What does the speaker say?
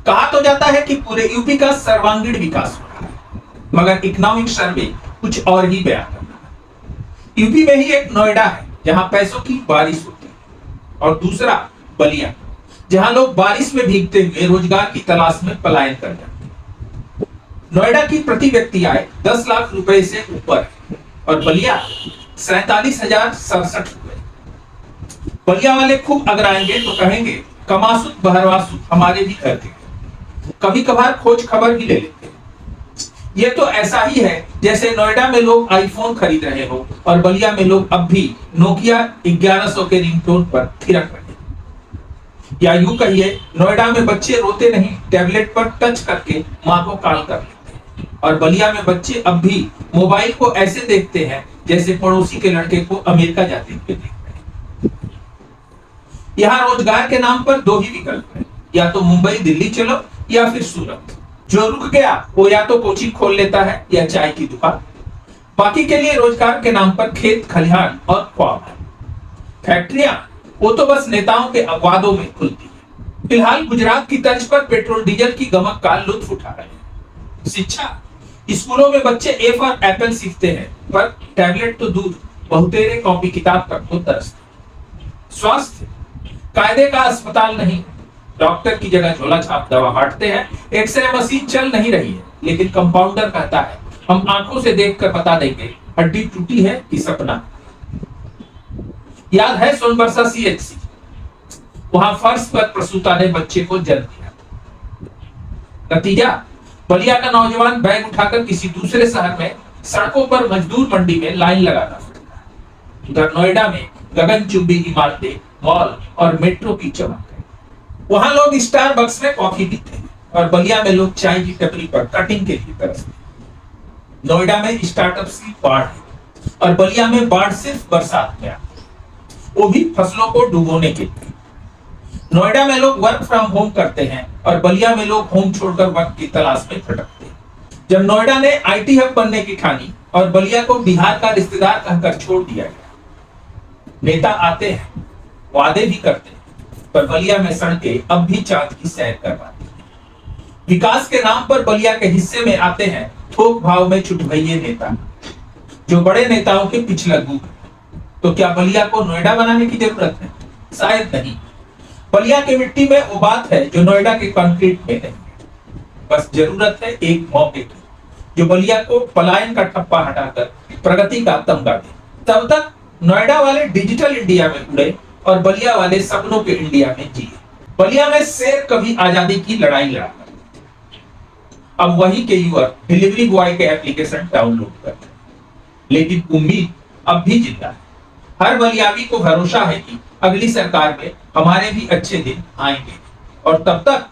कहा तो जाता है कि पूरे यूपी का सर्वांगीण विकास हो रहा है, मगर इकोनॉमिक सर्वे कुछ और ही बयान करता है। यूपी में ही एक नोएडा है जहां पैसों की बारिश होती है, और दूसरा बलिया, जहां लोग बारिश में भीगते हुए रोजगार की तलाश में पलायन कर जाते हैं। नोएडा की प्रति व्यक्ति आय 10 लाख रुपए से ऊपर है और बलिया 47,067 रुपए। बलिया वाले खूब अगराएंगे तो कहेंगे कमासुत बहरवासुत हमारे भी घर के, कभी कभार खोज खबर भी ले लेते हैं। ये तो ऐसा ही है जैसे नोएडा में लोग आईफोन खरीद रहे हो और बलिया में लोग अब भी नोकिया 1100 के रिंगटोन पर थिरक रहे हैं। या यूं कहिए, नोएडा में बच्चे रोते नहीं, टैबलेट पर टच करके मां को कॉल कर लेते हैं, और बलिया में बच्चे अब भी मोबाइल को ऐसे देखते हैं जैसे पड़ोसी के लड़के को अमेरिका जाते हुए देख रहे हैं। यहाँ रोजगार के नाम पर दो ही विकल्प है, या तो मुंबई दिल्ली चलो या फिर सूरत। जो रुक गया वो या तो कोचिंग खोल लेता है या चाय की दुकान। बाकी के लिए रोजगार के नाम पर खेत खलिहान और ख्वाब है। फैक्ट्रियां वो तो बस नेताओं के अपवादों में खुलती है। फिलहाल गुजरात की तर्ज पर पेट्रोल डीजल की गमक का लुत्फ उठा रहे हैं। शिक्षा, स्कूलों में बच्चे ए फॉर एप्पल सीखते हैं, पर टैबलेट तो दूर, बहुतेरे कॉपी किताब तक तो तरसते। स्वास्थ्य, कायदे का अस्पताल नहीं, डॉक्टर की जगह झोला छाप दवा बांटते हैं। एक्सरे मशीन चल नहीं रही है, लेकिन कंपाउंडर कहता है हम आंखों से देखकर बता देंगे हड्डी टूटी है कि सपना। याद है सोनबरसा सीएचसी, वहां फर्श पर प्रसूता ने बच्चे को जन्म दिया। नतीजा, बलिया का नौजवान बैग उठाकर किसी दूसरे शहर में सड़कों पर मजदूर मंडी में लाइन लगाना पड़ता है। उधर नोएडा में गगनचुंबी इमारतें, मॉल और मेट्रो की चमक है। वहां लोग स्टारबक्स में कॉफी पीते हैं और बलिया में लोग चाय की टपरी पर कटिंग के लिए तरसते हैं। नोएडा में स्टार्टअप्स की बाढ़ है और बलिया में बाढ़ सिर्फ बरसात में आती है, वो भी फसलों को डुबोने के लिए। नोएडा में लोग वर्क फ्रॉम होम करते हैं और बलिया में लोग होम छोड़कर वर्क की तलाश में भटकते हैं। जब नोएडा ने आईटी हब बनने की ठानी और बलिया को बिहार का रिश्तेदार कहकर छोड़ दिया गया, नेता आते हैं, वादे भी करते हैं, पर बलिया में सड़कें अब भी चांद की सैर करवाती हैं। विकास के नाम पर बलिया के हिस्से में आते हैं थोक भाव में चुटभइये नेता, जो बड़े नेताओं के पिछलग्गू हैं। तो क्या बलिया को नोएडा बनाने की जरूरत है? शायद नहीं। बलिया की मिट्टी में वो बात है जो नोएडा के कंक्रीट में नहीं है। बस जरूरत है एक मौके की, जो बलिया को पलायन का ठप्पा हटाकर प्रगति का तमगा दे। तब तक नोएडा वाले डिजिटल इंडिया में उड़े और बलिया वाले सपनों के इंडिया में जिए। बलिया में शेर कभी आजादी की लड़ाई लड़ा, अब वही के युवक डिलीवरी बॉय के एप्लीकेशन डाउनलोड करते हैं, लेकिन उम्मीद अब भी जिंदा है। हर बलियावी को भरोसा है कि अगली सरकार में हमारे भी अच्छे दिन आएंगे, और तब तक